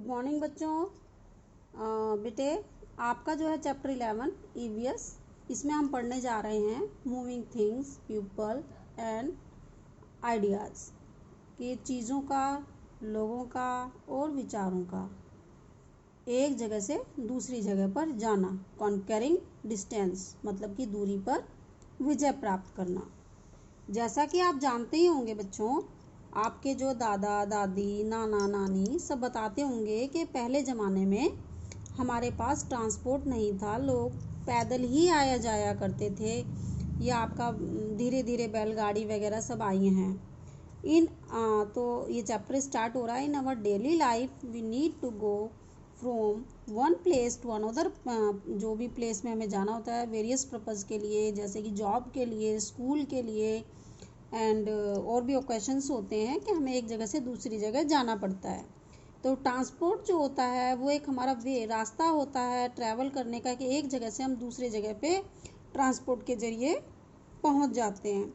Good morning बच्चों। बेटे आपका जो है चैप्टर 11 ईवीएस, इसमें हम पढ़ने जा रहे हैं moving things, people and ideas, कि चीज़ों का, लोगों का और विचारों का एक जगह से दूसरी जगह पर जाना। कॉन्करिंग डिस्टेंस मतलब कि दूरी पर विजय प्राप्त करना। जैसा कि आप जानते ही होंगे बच्चों, आपके जो दादा दादी, नाना नानी सब बताते होंगे कि पहले ज़माने में हमारे पास ट्रांसपोर्ट नहीं था, लोग पैदल ही आया जाया करते थे, या आपका धीरे धीरे बैलगाड़ी वगैरह सब आई हैं। तो ये चैप्टर स्टार्ट हो रहा है। In our daily life we need to go from one place to another. जो भी प्लेस में हमें जाना होता है वेरियस पर्पज़ के लिए, जैसे कि जॉब के लिए, स्कूल के लिए एंड और भी ओकेशंस होते हैं कि हमें एक जगह से दूसरी जगह जाना पड़ता है। तो ट्रांसपोर्ट जो होता है वो एक हमारा रास्ता होता है ट्रैवल करने का, कि एक जगह से हम दूसरी जगह पे ट्रांसपोर्ट के ज़रिए पहुंच जाते हैं।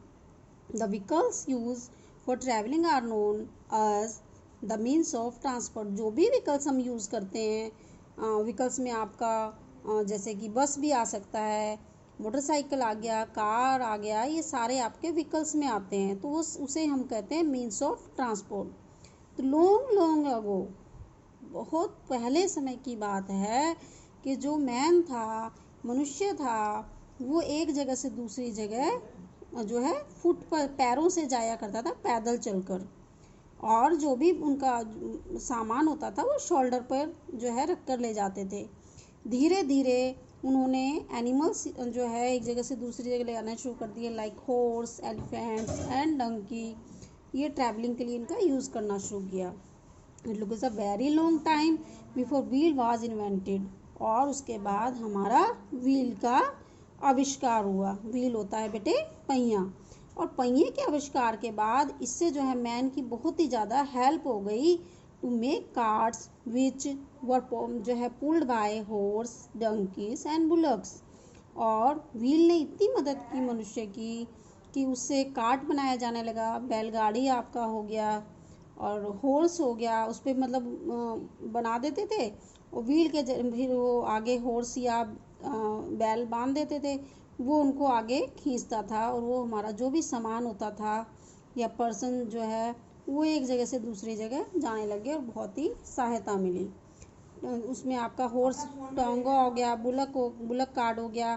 The vehicles use for travelling are known as the means of transport. जो भी व्हीकल्स हम यूज़ करते हैं, व्हीकल्स में आपका जैसे कि बस भी आ सकता है, मोटरसाइकिल आ गया, कार आ गया, ये सारे आपके व्हीकल्स में आते हैं, तो उसे हम कहते हैं मीन्स ऑफ ट्रांसपोर्ट। तो लॉन्ग लॉन्ग अगो, बहुत पहले समय की बात है कि जो मैन था, मनुष्य था, वो एक जगह से दूसरी जगह जो है फुट पर, पैरों से जाया करता था, पैदल चलकर, और जो भी उनका सामान होता था वो शोल्डर पर जो है रख कर ले जाते थे। धीरे धीरे उन्होंने एनिमल्स जो है एक जगह से दूसरी जगह ले आना शुरू कर दिए, like horse, elephants and donkey. ये ट्रैवलिंग के लिए इनका यूज़ करना शुरू किया। It looks a very long time before wheel was invented. और उसके बाद हमारा व्हील का आविष्कार हुआ। व्हील होता है बेटे पहिया, और पहिए के आविष्कार के बाद इससे जो है मैन की बहुत ही ज़्यादा हेल्प हो गई टू मेक कार्ट्स विच वर जो है pulled bye horse, donkeys and bullocks. और व्हील ने इतनी मदद की मनुष्य की कि उससे कार्ट बनाया जाने लगा, बैलगाड़ी आपका हो गया और हॉर्स हो गया, उस पर मतलब बना देते थे, और व्हील के फिर वो आगे हॉर्स या बैल बांध देते थे, वो उनको आगे खींचता था, और वो हमारा जो भी सामान होता था या पर्सन जो है वो एक जगह से दूसरी जगह जाने लगे, और बहुत ही सहायता मिली। उसमें आपका हॉर्स टोंगा हो गया, बुलक कार्ट हो गया,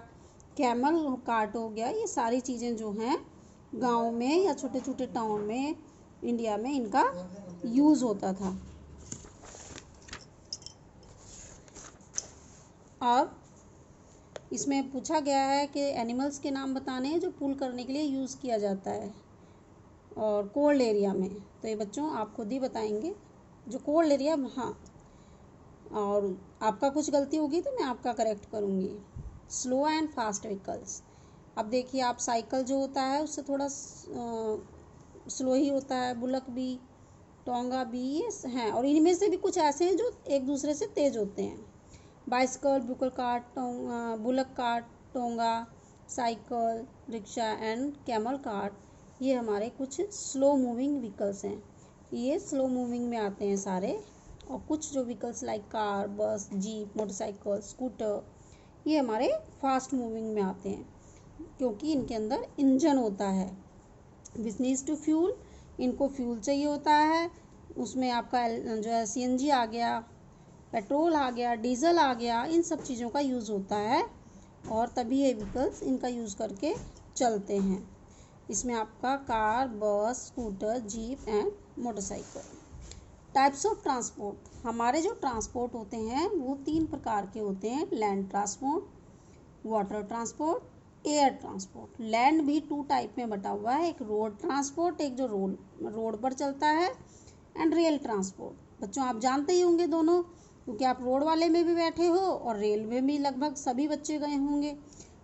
कैमल कार्ट हो गया, ये सारी चीज़ें जो हैं गांव में या छोटे छोटे टाउन में इंडिया में इनका यूज़ होता था। और इसमें पूछा गया है कि एनिमल्स के नाम बताने हैं जो पुल करने के लिए यूज़ किया जाता है और कोल्ड एरिया में। तो ये बच्चों आप खुद ही बताएंगे जो कोल्ड एरिया। हाँ, और आपका कुछ गलती होगी तो मैं आपका करेक्ट करूँगी। Slow and fast vehicles. अब देखिए आप, साइकिल जो होता है उससे थोड़ा स्लो ही होता है, बुलक भी, टोंगा भी, ये हैं, और इनमें से भी कुछ ऐसे हैं जो एक दूसरे से तेज़ होते हैं। बाइसिकल, बुकल cart, bullock cart, tonga, cycle, rickshaw and camel cart, ये हमारे कुछ स्लो मूविंग व्हीकल्स हैं। ये स्लो मूविंग में आते हैं सारे। और कुछ जो व्हीकल्स लाइक कार, बस, जीप, मोटरसाइकिल, स्कूटर, ये हमारे फास्ट मूविंग में आते हैं, क्योंकि इनके अंदर इंजन होता है। विच नीड्स टू फ्यूल, इनको फ्यूल चाहिए होता है। उसमें आपका जो है सीएनजी आ गया, पेट्रोल आ गया, डीजल आ गया, इन सब चीज़ों का यूज़ होता है, और तभी ये व्हीकल्स इनका यूज़ करके चलते हैं। इसमें आपका कार, बस, scooter, jeep and motorcycle. Types of transport. हमारे जो ट्रांसपोर्ट होते हैं वो 3 प्रकार के होते हैं। Land transport, water transport, air transport. Land भी 2 टाइप में बटा हुआ है, एक रोड ट्रांसपोर्ट, एक जो रोड पर चलता है, एंड रेल ट्रांसपोर्ट। बच्चों आप जानते ही होंगे दोनों, क्योंकि आप रोड वाले में भी बैठे हो और रेल में भी लगभग सभी बच्चे गए होंगे।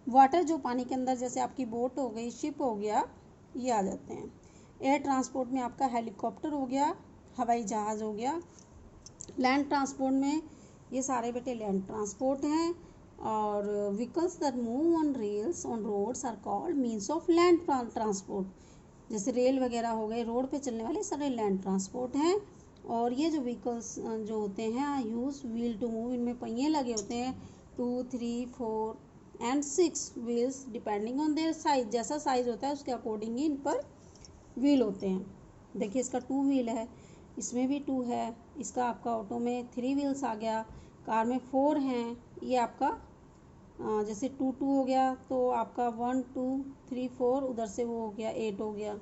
वाटर जो पानी के अंदर, जैसे आपकी बोट हो गई, शिप हो गया, ये आ जाते हैं। एयर ट्रांसपोर्ट में आपका हेलीकॉप्टर हो गया, हवाई जहाज़ हो गया। लैंड ट्रांसपोर्ट में ये सारे बेटे लैंड ट्रांसपोर्ट हैं। और vehicles that move on rails on roads are called means of land transport. जैसे रेल वगैरह हो गए, रोड पे चलने वाले सारे लैंड ट्रांसपोर्ट हैं। और ये जो व्हीकल्स जो होते हैं यूज व्हील टू मूव, इनमें पहिए लगे होते हैं 2, 3, 4 and 6 wheels depending on their size, जैसा साइज होता है उसके अकॉर्डिंग ही इन पर व्हील होते हैं। देखिए इसका 2 व्हील है, इसमें भी 2 है, इसका आपका ऑटो में 3 व्हील्स आ गया, कार में 4 हैं, ये आपका जैसे 2 2 हो गया तो आपका 1 2 3 4 उधर से वो हो गया 8 हो गया।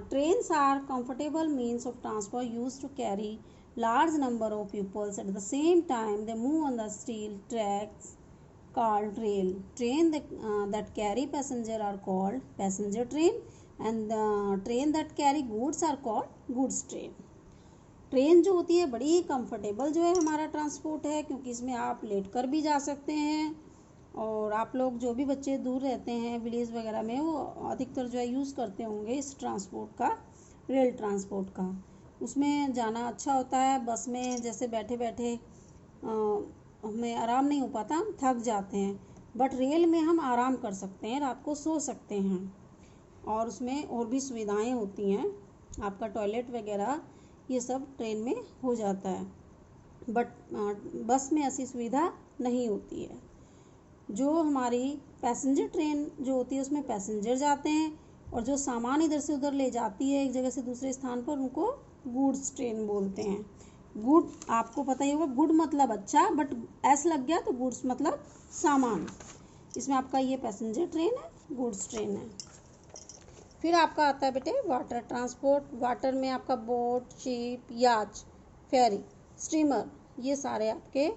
Trains are comfortable means of transport used to carry large number of pupils at the same time. They move on the steel tracks called rail. Train that carry passenger are called passenger train, and the train that carry goods are called goods train. Train जो होती है बड़ी comfortable जो है हमारा transport है, क्योंकि इसमें आप लेट कर भी जा सकते हैं, और आप लोग जो भी बच्चे दूर रहते हैं विलेज वगैरह में वो अधिकतर जो है यूज़ करते होंगे इस ट्रांसपोर्ट का, रेल ट्रांसपोर्ट का। उसमें जाना अच्छा होता है। बस में जैसे बैठे बैठे हमें आराम नहीं हो पाता, हम थक जाते हैं, बट रेल में हम आराम कर सकते हैं, रात को सो सकते हैं, और उसमें और भी सुविधाएं होती हैं, आपका टॉयलेट वगैरह ये सब ट्रेन में हो जाता है, बट बस में ऐसी सुविधा नहीं होती है। जो हमारी पैसेंजर ट्रेन जो होती है उसमें पैसेंजर जाते हैं, और जो सामान इधर से उधर ले जाती है एक जगह से दूसरे स्थान पर, उनको गुड्स ट्रेन बोलते हैं। गुड आपको पता ही होगा, गुड मतलब अच्छा, बट एस लग गया तो गुड्स मतलब सामान। इसमें आपका ये पैसेंजर ट्रेन है, गुड्स ट्रेन है। फिर आपका आता है बेटे वाटर ट्रांसपोर्ट। वाटर में आपका बोट, शिप, याच, फेरी, स्टीमर, ये सारे आपके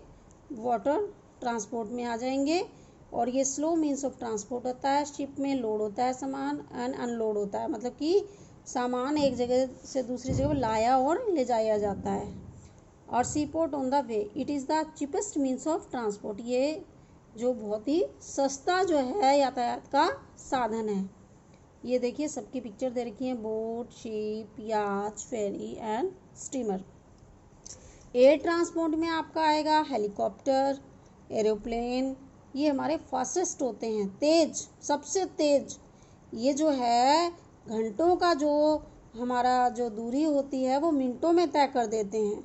वाटर ट्रांसपोर्ट में आ जाएंगे। और ये स्लो मीन्स ऑफ ट्रांसपोर्ट होता है। शिप में लोड होता है सामान एंड अनलोड होता है, मतलब कि सामान एक जगह से दूसरी जगह लाया और ले जाया जाता है। और sea port on the way, it is the cheapest means of transport, ये जो बहुत ही सस्ता जो है यातायात का साधन है। ये देखिए सबकी पिक्चर दे रखी है, बोट, शिप, याच, फेरी एंड स्टीमर। एयर ट्रांसपोर्ट में आपका आएगा हेलीकॉप्टर, एरोप्लेन, ये हमारे फास्टेस्ट होते हैं, तेज, सबसे तेज। ये जो है घंटों का जो हमारा जो दूरी होती है वो मिनटों में तय कर देते हैं।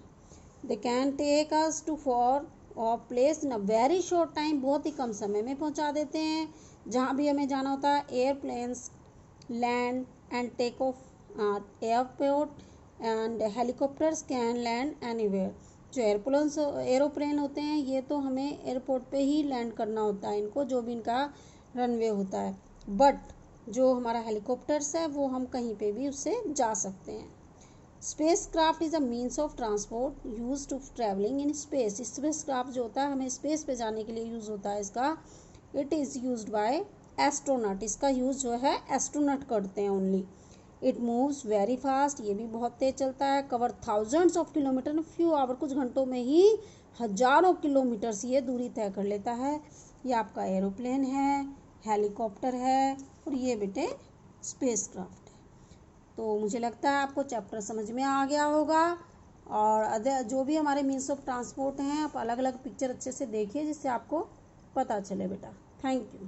They can take us to far off place in a very short time, बहुत ही कम समय में पहुंचा देते हैं जहाँ भी हमें जाना होता है। Airplanes land and take off airport and helicopters can land anywhere. जो एरोप्लेन होते हैं ये तो हमें एयरपोर्ट पे ही लैंड करना होता है इनको, जो भी इनका रनवे होता है, बट जो हमारा हेलीकॉप्टर्स है वो हम कहीं पे भी उससे जा सकते हैं। Spacecraft is a means of transport use to travelling in space. Spacecraft जो होता है हमें स्पेस पे जाने के लिए यूज़ होता है इसका। It is used by astronaut, इसका यूज़ जो है एस्ट्रोनॉट करते हैं only. It moves very fast, ये भी बहुत तेज चलता है। Cover thousands of kilometre in few hour, कुछ घंटों में ही हजारों किलोमीटर से ये दूरी तय कर लेता है। ये आपका एरोप्लेन है, हेलीकॉप्टर है, और ये बेटे स्पेस क्राफ्ट है। तो मुझे लगता है आपको चैप्टर समझ में आ गया होगा, और अदर जो भी हमारे मीन्स ऑफ ट्रांसपोर्ट हैं आप अलग अलग पिक्चर अच्छे से देखिए जिससे आपको पता चले बेटा। Thank you.